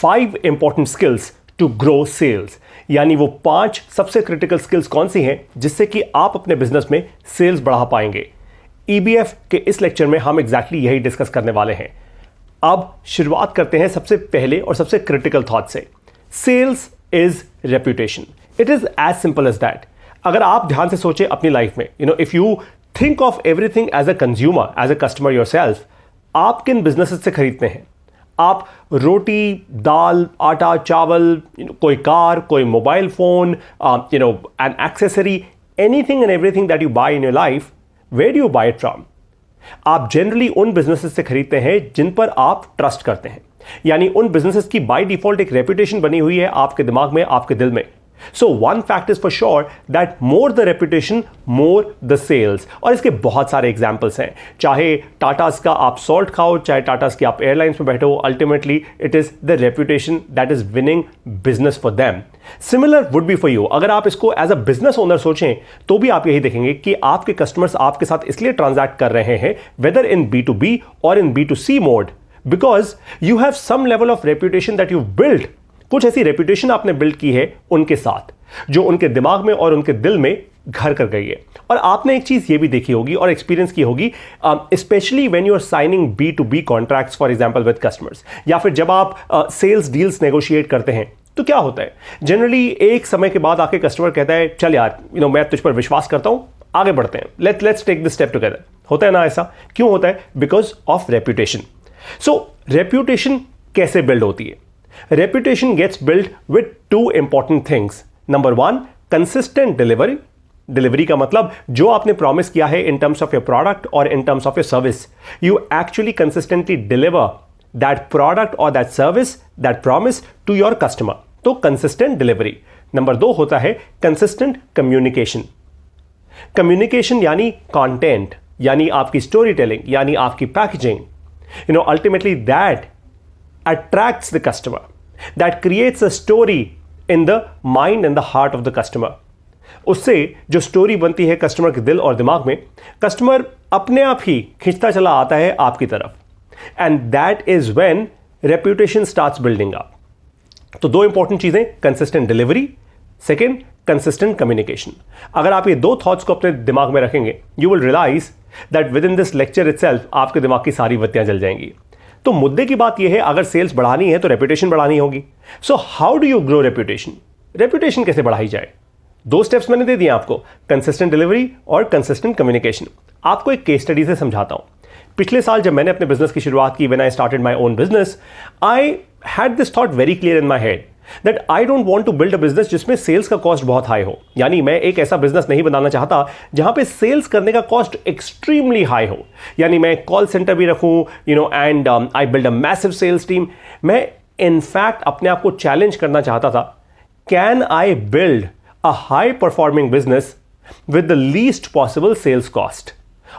5 important skills to grow sales, यानी वो 5 सबसे क्रिटिकल स्किल्स कौन सी हैं जिससे कि आप अपने बिजनेस में सेल्स बढ़ा पाएंगे। ईबीएफ के इस लेक्चर में हम एग्जैक्टली यही डिस्कस करने वाले हैं। अब शुरुआत करते हैं सबसे पहले और सबसे क्रिटिकल थॉट से। Sales is reputation. It is as simple as that. अगर आप ध्यान से सोचें अपनी लाइफ में, if you think of everything as a consumer, as a customer yourself, आप किन बिजनेसेस से खरीदते हैं? आप रोटी, दाल, आटा, चावल, कोई कार, कोई mobile phone, an accessory, anything and everything that you buy in your life, where do you buy it from? आप जनरली उन बिजनेसेस से खरीदते हैं जिन पर आप ट्रस्ट करते हैं, यानी उन बिजनेसेस की बाय डिफॉल्ट एक रेपुटेशन बनी हुई है आपके दिमाग में, आपके दिल में। So one fact is for sure that more the reputation, more the sales। और इसके बहुत सारे एग्जाम्पल्स हैं, चाहे टाटास का आप सॉल्ट खाओ, चाहे टाटास की आप एयरलाइंस में बैठो, ultimately it is the reputation that is winning business for them. Similar would be for you. अगर आप इसको एज अ बिजनेस ओनर सोचें तो भी आप यही देखेंगे कि आपके कस्टमर्स आपके साथ इसलिए ट्रांजैक्ट कर रहे हैं, वेदर इन B2B और in B2C mode, because you have some level of reputation that you build. कुछ ऐसी रेपुटेशन आपने बिल्ड की है उनके साथ जो उनके दिमाग में और उनके दिल में घर कर गई है। और आपने एक चीज ये भी देखी होगी और एक्सपीरियंस की होगी, specially when you are signing B2B contracts for example with customers, या फिर जब आप सेल्स डील्स नेगोशिएट करते हैं, तो क्या होता है जनरली एक समय के बाद आके कस्टमर कहता है चल यार, मैं तुझ पर विश्वास करता हूं, आगे बढ़ते हैं, let's take this step together. होता है ना ऐसा? क्यों होता है? Because of reputation. So reputation कैसे बिल्ड होती है? Reputation gets built with 2 important things. Number 1, consistent delivery. Delivery का मतलब जो आपने प्रॉमिस किया है in terms of your product or in terms of your service, you actually consistently deliver that product or that service, that promise to your customer. तो consistent delivery. Number 2 होता है consistent communication. Communication यानी content, यानी आपकी story telling, यानी आपकी packaging, ultimately that attracts the customer, that creates a story in the mind and the heart of the customer। उससे जो स्टोरी बनती है कस्टमर के दिल और दिमाग में, कस्टमर अपने आप ही खींचता चला आता है आपकी तरफ, and that is when reputation starts building up. तो 2 इंपॉर्टेंट चीजें, consistent delivery, second consistent communication. अगर आप ये 2 थॉट्स को अपने दिमाग में रखेंगे, you will realise that within this lecture itself आपके दिमाग की सारी बत्तियां जल जाएंगी। तो मुद्दे की बात यह है, अगर सेल्स बढ़ानी है तो रेपुटेशन बढ़ानी होगी। So how do you grow reputation? Reputation कैसे बढ़ाई जाए? 2 स्टेप्स मैंने दे दिए आपको, कंसिस्टेंट डिलीवरी और कंसिस्टेंट कम्युनिकेशन। आपको एक केस स्टडी से समझाता हूं। पिछले साल जब मैंने अपने बिजनेस की शुरुआत की, when I started my own business, I had this thought very clear in my head that I don't want to build a business जिसमें सेल्स का कॉस्ट बहुत हाई हो। यानी मैं एक ऐसा बिजनेस नहीं बनाना चाहता जहां पे सेल्स करने का कॉस्ट एक्सट्रीमली हाई हो। यानी मैं कॉल सेंटर भी रखूं, and I build a massive sales team. मैं इनफैक्ट अपने आप को चैलेंज करना चाहता था, can I build a high performing business with the least possible sales cost?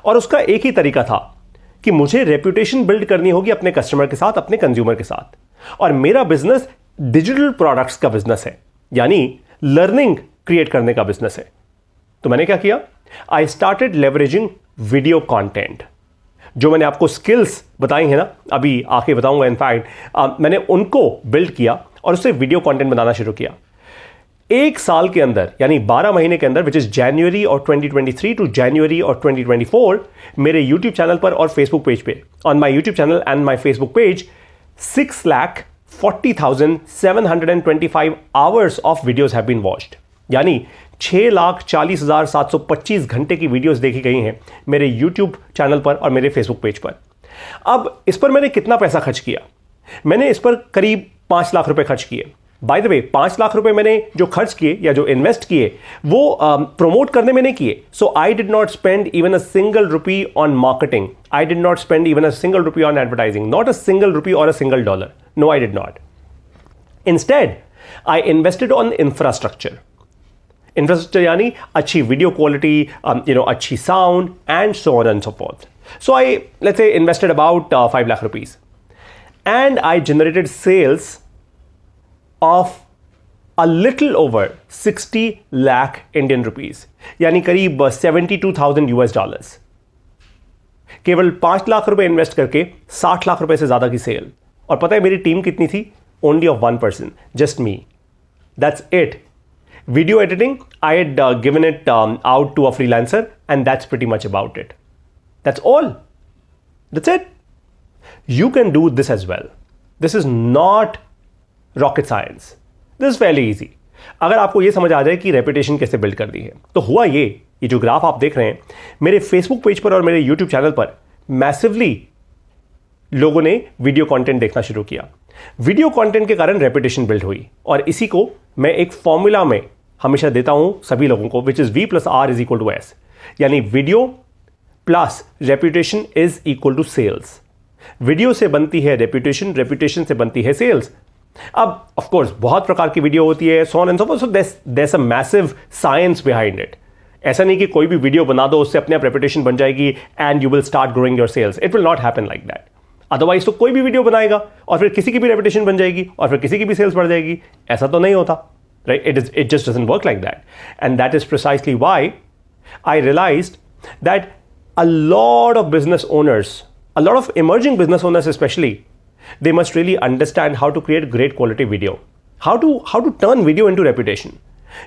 और उसका एक ही तरीका था कि मुझे रेपुटेशन बिल्ड करनी होगी अपने कस्टमर के साथ, अपने कंज्यूमर के साथ। और मेरा बिजनेस डिजिटल प्रोडक्ट्स का बिजनेस है, यानी लर्निंग क्रिएट करने का बिजनेस है। तो मैंने क्या किया? I started leveraging video content. जो मैंने आपको स्किल्स बताई हैं ना, अभी आके बताऊंगा, इनफैक्ट मैंने उनको बिल्ड किया और उससे वीडियो कंटेंट बनाना शुरू किया। 1 साल के अंदर, यानी 12 महीने के अंदर, विच इज जनवरी और 2023 टू जनवरी और 2024, मेरे यूट्यूब चैनल पर और फेसबुक पेज पे, on my YouTube channel and my Facebook page, 6,40,725 hours of videos have been watched। यानी 6,40,725 घंटे की वीडियोस देखी गई हैं मेरे यूट्यूब चैनल पर और मेरे फेसबुक पेज पर। अब इस पर मैंने कितना पैसा खर्च किया? मैंने इस पर करीब 5 लाख रुपए खर्च किए। बाय द वे, 5 लाख रुपए मैंने जो खर्च किए या जो इन्वेस्ट किए वो प्रमोट करने में नहीं किए। So I did not spend even a single rupee on marketing, I did not spend even a single rupee on advertising, not a single rupee और a single dollar. No, I did not. Instead I invested on infrastructure. Infrastructure यानी अच्छी video quality, अच्छी sound and so on and so forth. So I, let's say, invested about 5 lakh rupees, and I generated sales of a little over 60 lakh Indian rupees, यानी करीब 72,000 US dollars. केवल 5 लाख रुपए invest करके 60 लाख रुपए से ज्यादा की सेल। और पता है मेरी टीम कितनी थी? only of one person, just me. That's it. Video editing, I had given it out to a freelancer, and that's pretty much about it. That's all. That's it. You can do this as well. This is not rocket science. This is fairly easy. अगर आपको ये समझ आ जाए कि reputation कैसे build कर दी है, तो हुआ ये जो ग्राफ आप देख रहे हैं मेरे फेसबुक पेज पर और मेरे यूट्यूब चैनल पर, मैसिवली लोगों ने वीडियो कंटेंट देखना शुरू किया. वीडियो कंटेंट के कारण रेपुटेशन बिल्ड हुई, और इसी को मैं एक फॉर्मूला में हमेशा देता हूं सभी लोगों को, विच इज V+R=S, यानी video plus reputation is equal to sales. Video से बनती है रेपुटेशन, रेपुटेशन से बनती है सेल्स. अब ऑफ कोर्स बहुत प्रकार की वीडियो होती है, सो on and so fourth, so there's a massive science behind it. ऐसा नहीं कि कोई भी वीडियो बना दो उससे अपने आप रेपुटेशन बन जाएगी and you will start growing your sales. It will not happen like that. Otherwise तो कोई भी वीडियो बनाएगा और फिर किसी की भी रेपुटेशन बन जाएगी और फिर किसी की भी सेल्स बढ़ जाएगी. ऐसा तो नहीं होता, right? It just doesn't work like that. And that is precisely why I realised that a lot of business owners, a lot of emerging business owners especially, they must really understand how to create great quality video, how to turn video into reputation.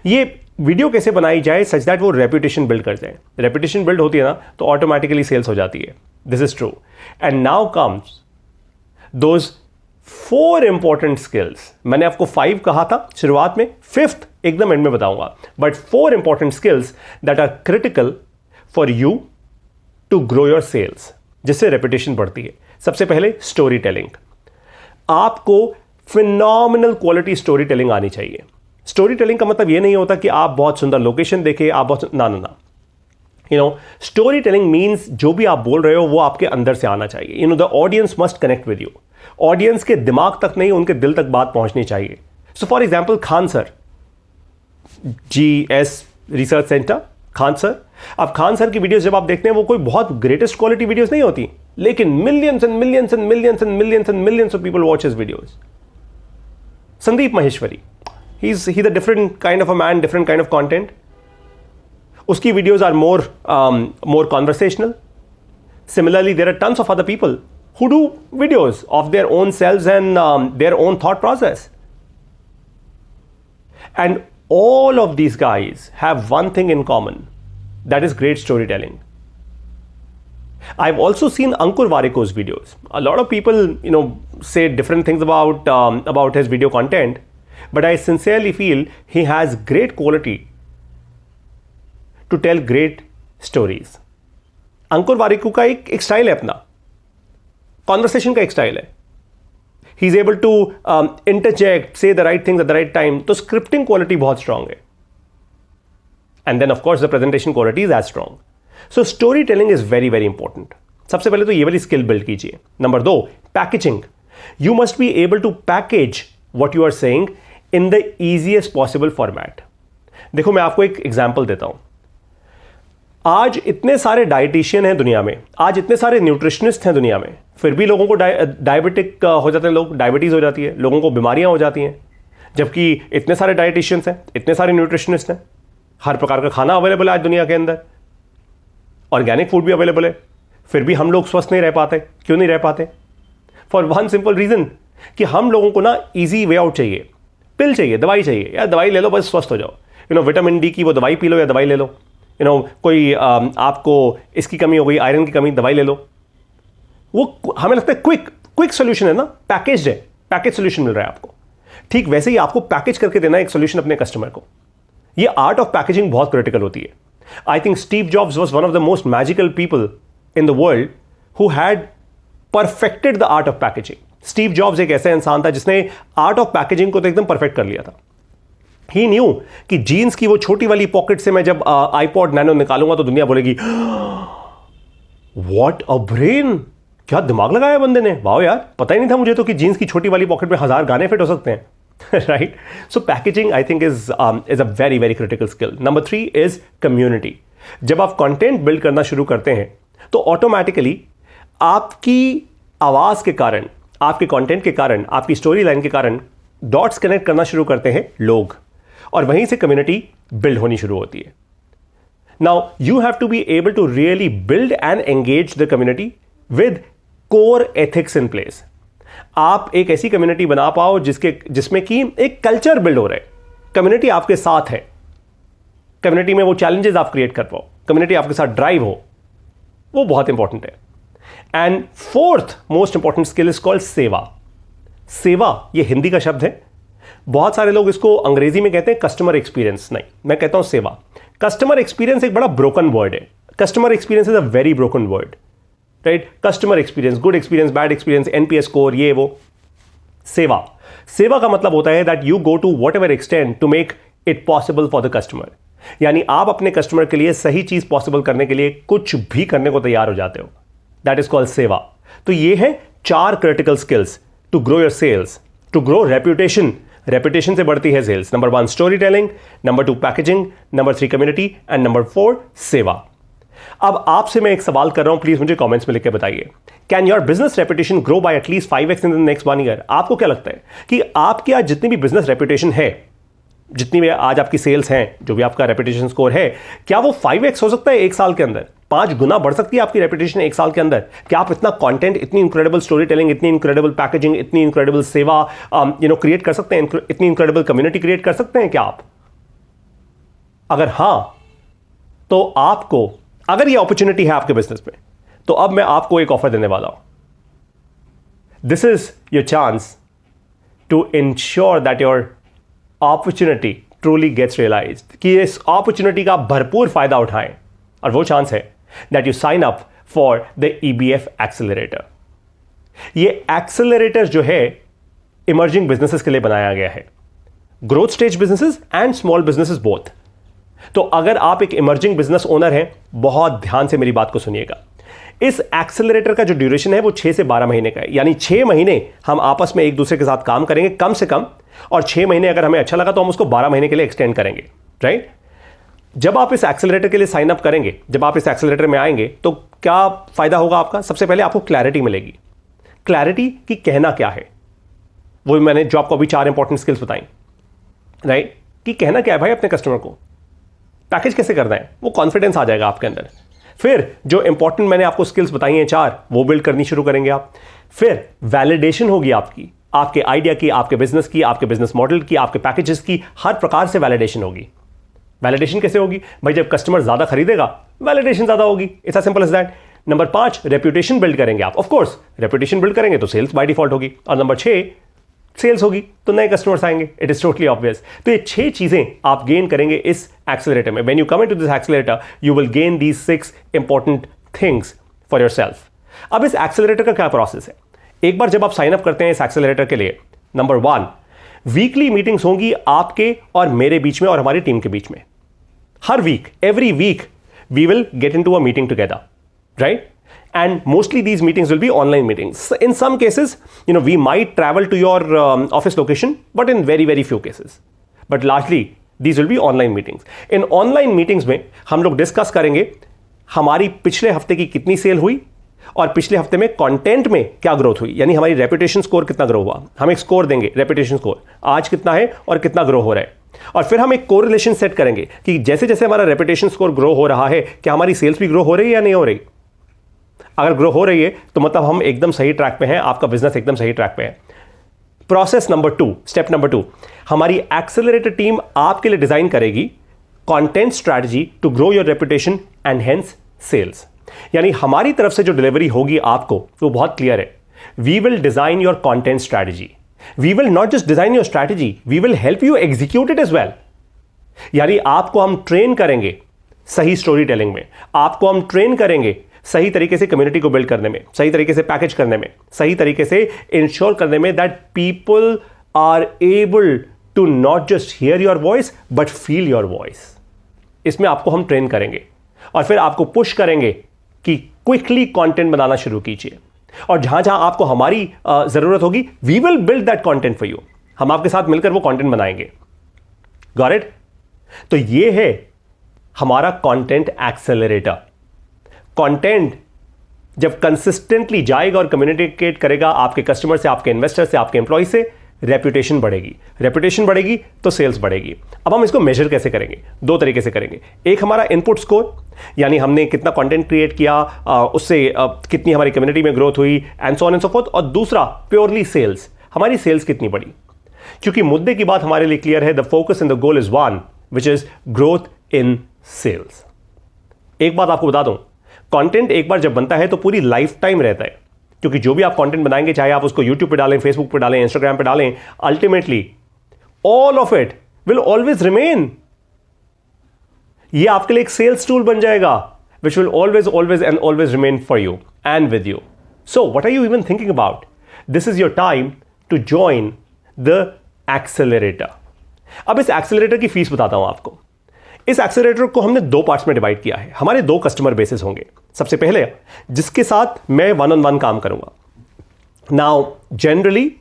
ये video कैसे बनाई जाए such that वो reputation build कर जाए. Reputation build होती है ना तो ऑटोमेटिकली सेल्स हो जाती है. This is true. And now comes those 4 important skills. मैंने आपको 5 कहा था शुरुआत में, 5th एकदम एंड में बताऊंगा, but 4 important skills that are critical for you to grow your sales, जिससे रेपुटेशन बढ़ती है. सबसे पहले स्टोरी टेलिंग. आपको फिनोमिनल क्वालिटी स्टोरी टेलिंग आनी चाहिए. स्टोरी टेलिंग का मतलब यह नहीं होता कि आप बहुत सुंदर लोकेशन देखे, आप बहुत ना. You know, story telling means जो भी आप बोल रहे हो वो आपके अंदर से आना चाहिए. You know, the audience must connect with you. Audience के दिमाग तक नहीं, उनके दिल तक बात पहुंचनी चाहिए. So for example, Khan sir, GS research centre, Khan sir. अब खान सर की वीडियोस जब आप देखते हैं वो कोई बहुत ग्रेटेस्ट क्वालिटी वीडियोस नहीं होती, लेकिन millions and millions and millions and millions and millions of people watch his videos. Sandeep Maheshwari, he the different kind of a man, different kind of content. उसकी videos are more conversational. Similarly there are tons of other people who do videos of their own selves and their own thought process. And all of these guys have one thing in common, that is great storytelling. I've also seen Ankur Warikoo's videos. A lot of people, you know, say different things about his video content, but I sincerely feel he has great quality to tell great stories. Ankur Warikoo का एक style है अपना, conversation का एक style है. He is able to interject, say the right things at the right time. तो scripting quality बहुत strong है. And then of course the presentation quality is as strong. So story telling is very very important. सबसे पहले तो ये वाली skill build कीजिए. Number 2, packaging. You must be able to package what you are saying in the easiest possible format. देखो, मैं आपको एक एग्जाम्पल देता हूं. आज इतने सारे डाइटिशियन हैं दुनिया में, आज इतने सारे न्यूट्रिशनिस्ट हैं दुनिया में, फिर भी लोगों को डायबिटिक हो जाते हैं, लोग डायबिटीज़ हो जाती है, लोगों को बीमारियां हो जाती हैं. जबकि इतने सारे डाइटिशियंस हैं, इतने सारे न्यूट्रिशनिस्ट हैं, हर प्रकार का खाना अवेलेबल है आज दुनिया के अंदर, ऑर्गेनिक फूड भी अवेलेबल है, फिर भी हम लोग स्वस्थ नहीं रह पाते. क्यों नहीं रह पाते? फॉर वन सिंपल रीज़न कि हम लोगों को ना ईजी वे आउट चाहिए. पिल चाहिए, दवाई चाहिए. यार दवाई ले लो बस स्वस्थ हो जाओ. यू नो, विटामिन डी की वो दवाई पी लो या दवाई ले लो. यू नो, कोई आपको इसकी कमी हो गई, आयरन की कमी, दवाई ले लो. वो हमें लगता है क्विक सोल्यूशन है ना, पैकेज है, पैकेज सोल्यूशन मिल रहा है आपको. ठीक वैसे ही आपको पैकेज करके देना एक सोल्यूशन अपने कस्टमर को. ये आर्ट ऑफ पैकेजिंग बहुत क्रिटिकल होती है. I think Steve jobs was one of the most magical people in the world who had perfected the art of packaging. Steve jobs एक ऐसा इंसान था जिसने आर्ट ऑफ पैकेजिंग को तो एकदम परफेक्ट कर लिया था. ही न्यू कि जीन्स की वो छोटी वाली पॉकेट से मैं जब आईपॉड नैनो निकालूंगा तो दुनिया बोलेगी व्हाट अ ब्रेन, क्या दिमाग लगाया बंदे ने, वाह यार, पता ही नहीं था मुझे तो कि जीन्स की छोटी वाली पॉकेट में 1000 गाने फिट हो सकते हैं. Right? So packaging I think is a very very critical skill. Number 3 is community. जब आप कंटेंट बिल्ड करना शुरू करते हैं तो ऑटोमेटिकली आपकी आवाज के कारण, आपके कंटेंट के कारण, आपकी स्टोरी लाइन के कारण डॉट्स कनेक्ट करना शुरू करते हैं लोग, और वहीं से कम्युनिटी बिल्ड होनी शुरू होती है. Now you have to be able to really build and engage the community with core ethics in place. आप एक ऐसी कम्युनिटी बना पाओ जिसमें कि एक कल्चर बिल्ड हो रहा है, कम्युनिटी आपके साथ है, कम्युनिटी में वो चैलेंजेस आप क्रिएट कर पाओ, कम्युनिटी आपके साथ ड्राइव हो, वो बहुत इंपॉर्टेंट है। And fourth most important skill is called सेवा। सेवा ये हिंदी का शब्द है, बहुत सारे लोग इसको अंग्रेजी में कहते हैं कस्टमर एक्सपीरियंस, नहीं, मैं कहता हूं सेवा। कस्टमर एक्सपीरियंस एक बड़ा ब्रोकन वर्ड है, customer experience is a very broken word, right. Customer experience, good experience, bad experience, NPS score, ये वो। सेवा, सेवा का मतलब होता है that you go to whatever extent to make it possible for the customer, यानी आप अपने कस्टमर के लिए सही चीज पॉसिबल करने के लिए कुछ भी करने को तैयार हो जाते हो, दैट इज कॉल्ड सेवा। तो ये है 4 critical skills to grow your sales, to grow reputation. Reputation से बढ़ती है sales. Number 1 story telling, number 2 packaging, number 3 community and number 4 सेवा। अब आपसे मैं एक सवाल कर रहा हूं, प्लीज मुझे कमेंट्स में लिख के बताइए, can your business reputation grow by at least 5x in the next 1 year? आपको क्या लगता है कि आपकी आज जितनी भी बिजनेस रेप्यूटेशन है, जितनी भी आज आपकी सेल्स हैं, जो भी आपका रेप्यूटेशन स्कोर है, क्या वो 5x हो सकता है 1 साल के अंदर? 5 गुना बढ़ सकती है आपकी रेप्यूटेशन 1 साल के अंदर? क्या आप इतना कंटेंट, इतनी इंक्रेडिबल स्टोरी टेलिंग, इतनी इंक्रेडिबल पैकेजिंग, इतनी इंक्रेडिबल सेवा क्रिएट कर सकते हैं, इतनी इंक्रेडिबल कम्युनिटी क्रिएट कर सकते हैं क्या आप? अगर हां, तो आपको, अगर ये अपॉर्चुनिटी है आपके बिजनेस में, तो अब मैं आपको एक ऑफर देने वाला हूं। This is your chance to ensure that your opportunity truly gets realised, कि इस अपॉर्चुनिटी का भरपूर फायदा उठाएं, और वो चांस है that you sign up for the EBF accelerator. ये एक्सेलरेटर जो है इमर्जिंग बिजनेसेस के लिए बनाया गया है, growth stage businesses and small businesses both. तो अगर आप एक इमर्जिंग बिजनेस ओनर हैं, बहुत ध्यान से मेरी बात को सुनिएगा। इस एक्सेलरेटर का जो ड्यूरेशन है वो 6 से 12 महीने का है, यानी 6 महीने हम आपस में एक दूसरे के साथ काम करेंगे कम से कम, और 6 महीने अगर हमें अच्छा लगा तो हम उसको 12 महीने के लिए एक्सटेंड करेंगे, राइट। जब आप इस एक्सेलरेटर के लिए साइन अप करेंगे, जब आप इस एक्सेलरेटर में आएंगे, तो क्या फायदा होगा आपका? सबसे पहले आपको क्लैरिटी मिलेगी, क्लैरिटी कि कहना क्या है, वो मैंने जो आपको अभी 4 इंपॉर्टेंट स्किल्स बताई, राइट, कि कहना क्या है भाई अपने कस्टमर को, पैकेज कैसे करना है, वो कॉन्फिडेंस आ जाएगा आपके अंदर। फिर जो इंपॉर्टेंट मैंने आपको स्किल्स बताई हैं 4, वो बिल्ड करनी शुरू करेंगे आप। फिर वैलिडेशन होगी आपकी, आपके आइडिया की, आपके बिजनेस की, आपके बिजनेस मॉडल की, आपके पैकेजेस की, हर प्रकार से वैलिडेशन होगी। वैलिडेशन कैसे होगी भाई? जब कस्टमर ज्यादा खरीदेगा, वैलिडेशन ज्यादा होगी, it's as simple as that. Number 5 reputation build करेंगे आप, ऑफ कोर्स रेप्यूटेशन बिल्ड करेंगे तो सेल्स बाय डिफॉल्ट होगी, और नंबर 6 सेल्स होगी तो नए कस्टमर्स आएंगे, इट इज टोटली ऑब्वियस। तो ये 6 चीजें आप गेन करेंगे इस एक्सेलरेटर में। When you come into this accelerator you will gain these 6 important things for yourself. अब इस एक्सेलरेटर का क्या प्रोसेस है? एक बार जब आप साइन अप करते हैं इस एक्सेलरेटर के लिए, नंबर 1 वीकली मीटिंग्स होंगी आपके और मेरे बीच में और हमारी टीम के बीच में। हर week, every week we will get into a meeting together, right? And mostly these meetings will be online meetings. In some cases, we might travel to your office location, but in very, very few cases. But largely, these will be online meetings. In online meetings में हम लोग discuss करेंगे हमारी पिछले हफ्ते की कितनी cell हुई और पिछले हफ्ते में कंटेंट में क्या ग्रोथ हुई, यानी हमारी रेपुटेशन स्कोर कितना ग्रो हुआ। हम एक स्कोर देंगे, रेपुटेशन स्कोर आज कितना है और कितना ग्रो हो रहा है, और फिर हम एक कोरिलेशन सेट करेंगे कि जैसे जैसे हमारा रेपुटेशन स्कोर ग्रो हो रहा है, क्या हमारी सेल्स भी ग्रो हो रही है या नहीं हो रही। अगर ग्रो हो रही है तो मतलब हम एकदम सही ट्रैक पे हैं, आपका बिजनेस एकदम सही ट्रैक पे है। प्रोसेस नंबर 2, स्टेप नंबर 2, हमारी एक्सेलरेटर टीम आपके लिए डिजाइन करेगी content strategy to grow your reputation and hence sales. यानी हमारी तरफ से जो डिलीवरी होगी आपको वो बहुत क्लियर है। We will design your content strategy, we will not just design your strategy, we will help you execute it as well. यानी आपको हम ट्रेन करेंगे सही स्टोरी टेलिंग में, आपको हम ट्रेन करेंगे सही तरीके से कम्युनिटी को बिल्ड करने में, सही तरीके से पैकेज करने में, सही तरीके से इंश्योर करने में that people are able to not just hear your voice but feel your voice. इसमें आपको हम ट्रेन करेंगे और फिर आपको पुश करेंगे कि क्विकली कंटेंट बनाना शुरू कीजिए, और जहां जहां आपको हमारी जरूरत होगी we will build that content for you. हम आपके साथ मिलकर वो कंटेंट बनाएंगे। Got it? तो ये है हमारा कंटेंट एक्सेलरेटर। कंटेंट जब कंसिस्टेंटली जाएगा और कम्युनिकेट करेगा आपके कस्टमर से, आपके इन्वेस्टर से, आपके एम्प्लॉय से, रेपुटेशन बढ़ेगी, रेपुटेशन बढ़ेगी तो सेल्स बढ़ेगी। अब हम इसको मेजर कैसे करेंगे? दो तरीके से करेंगे। एक हमारा इनपुट स्कोर, यानी हमने कितना कंटेंट क्रिएट किया, उससे कितनी हमारी कम्युनिटी में ग्रोथ हुई, and so on and so fourth. और दूसरा प्योरली सेल्स, हमारी सेल्स कितनी बढ़ी। क्योंकि मुद्दे की बात हमारे लिए क्लियर है, the focus in the goal is one, which is growth in sales. एक बात आपको बता दूं, कंटेंट एक बार जब बनता है तो पूरी लाइफ टाइम रहता है, क्योंकि जो भी आप कंटेंट बनाएंगे, चाहे आप उसको यूट्यूब पे डालें, फेसबुक पे डालें, इंस्टाग्राम पे डालें, ultimately all of it will always remain. ये आपके लिए एक सेल्स टूल बन जाएगा, which will always and always remain for you and with you. So what are you even thinking about? This is your time to join the accelerator. अब इस accelerator की fees बताता हूं आपको। इस एक्सेलरेटर को हमने दो पार्ट्स में डिवाइड किया है। हमारे दो कस्टमर बेसिस होंगे। सबसे पहले जिसके साथ मैं 1-on-1 काम करूंगा। नाउ जनरली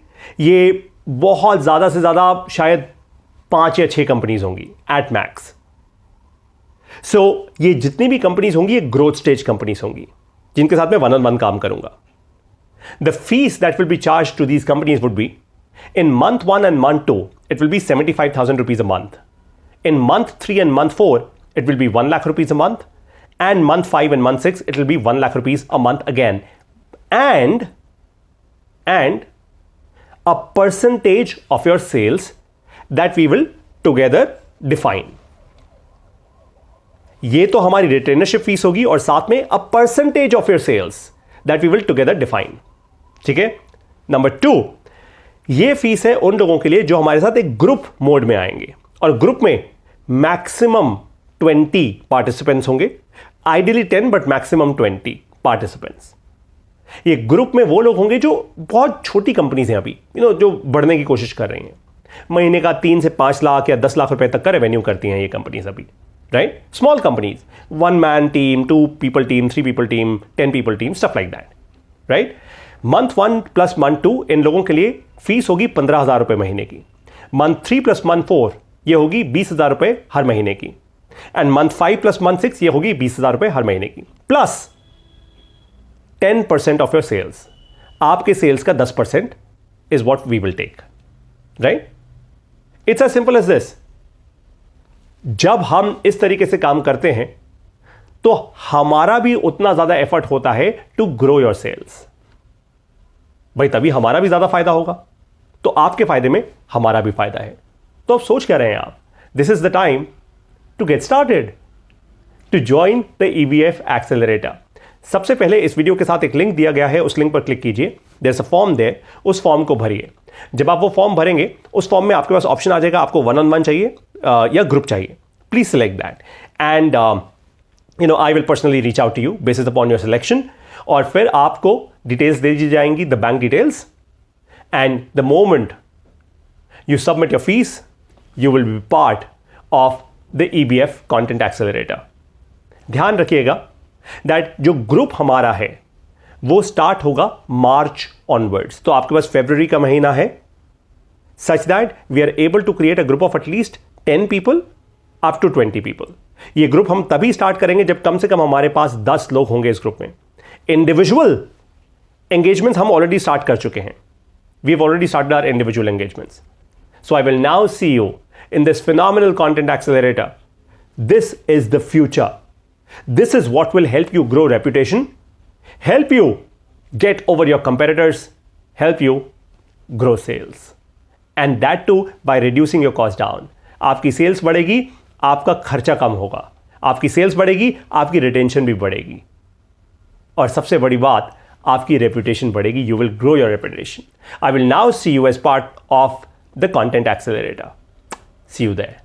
ये बहुत ज्यादा से ज्यादा शायद 5 या 6 कंपनीज होंगी एट मैक्स। सो ये जितनी भी कंपनीज होंगी ये ग्रोथ स्टेज कंपनीज होंगी जिनके साथ मैं 1-on-1 काम करूंगा। The fees that will be charge to these companies would be in month 1 and month 2 it will be 75,000 rupees a month. In month 3 and month 4 it will be 1 lakh rupees a month, and month 5 and month 6 it will be 1 lakh rupees a month again, and a percentage of your sales that we will together define. ये तो हमारी रिटेनरशिप fees होगी और साथ में a percentage of your sales that we will together define. ठीक है? Number 2, ये फीस है उन लोगों के लिए जो हमारे साथ एक ग्रुप मोड में आएंगे, और ग्रुप में मैक्सिमम 20 पार्टिसिपेंट्स होंगे, आइडियली 10 बट मैक्सिमम 20 पार्टिसिपेंट्स। ये ग्रुप में वो लोग होंगे जो बहुत छोटी कंपनीज हैं अभी, जो बढ़ने की कोशिश कर रही हैं। महीने का 3 से 5 लाख या 10 लाख रुपए तक का रेवेन्यू करती हैं ये कंपनीज अभी, right? Small companies, 1 man team, 2 people team, 3 people team, 10 people team, stuff like that, right? Month 1 plus month 2 इन लोगों के लिए फीस होगी 15,000 रुपए महीने की। मंथ 3 प्लस मंथ 4 ये होगी 20,000 रुपए हर महीने की, एंड मंथ 5 प्लस मंथ 6 ये होगी 20,000 रुपए हर महीने की, प्लस 10% ऑफ योर सेल्स। आपके सेल्स का 10% is what we will take, right? It's as simple as this. जब हम इस तरीके से काम करते हैं तो हमारा भी उतना ज्यादा एफर्ट होता है टू ग्रो योर सेल्स। भाई तभी हमारा भी ज्यादा फायदा होगा, तो आपके फायदे में हमारा भी फायदा है। तो अब सोच क्या रहे हैं आप? This is the time to get started, to join the EBF accelerator. सबसे पहले इस वीडियो के साथ एक लिंक दिया गया है, उस लिंक पर क्लिक कीजिए, there is a form there, उस फॉर्म को भरिए। जब आप वो फॉर्म भरेंगे उस फॉर्म में आपके पास ऑप्शन आ जाएगा, आपको 1-on-1 चाहिए या ग्रुप चाहिए। Please select that, and I will personally reach out to you basis upon your selection. और फिर आपको डिटेल्स दे दी जाएंगी, the bank details, and the moment you submit your fees you will be part of the EBF content accelerator. ध्यान रखिएगा that जो group हमारा है वो स्टार्ट होगा मार्च ऑनवर्ड्स, तो आपके पास फरवरी का महीना है, such that we are able to create a group of at least 10 people up to 20 people। ये ग्रुप हम तभी स्टार्ट करेंगे जब कम से कम हमारे पास 10 लोग होंगे इस ग्रुप में। इंडिविजुअल एंगेजमेंट्स हम ऑलरेडी स्टार्ट कर चुके हैं, we have already started our individual engagements. So I will now see you in this phenomenal content accelerator. This is the future. This is what will help you grow reputation, help you get over your competitors, help you grow sales, and that too by reducing your cost down. आपकी sales बढ़ेगी, आपका खर्चा कम होगा, आपकी sales बढ़ेगी, आपकी retention भी बढ़ेगी, और सबसे बड़ी बात आपकी रेपुटेशन बढ़ेगी. You will grow your reputation. I will now see you as part of the content accelerator. See you there.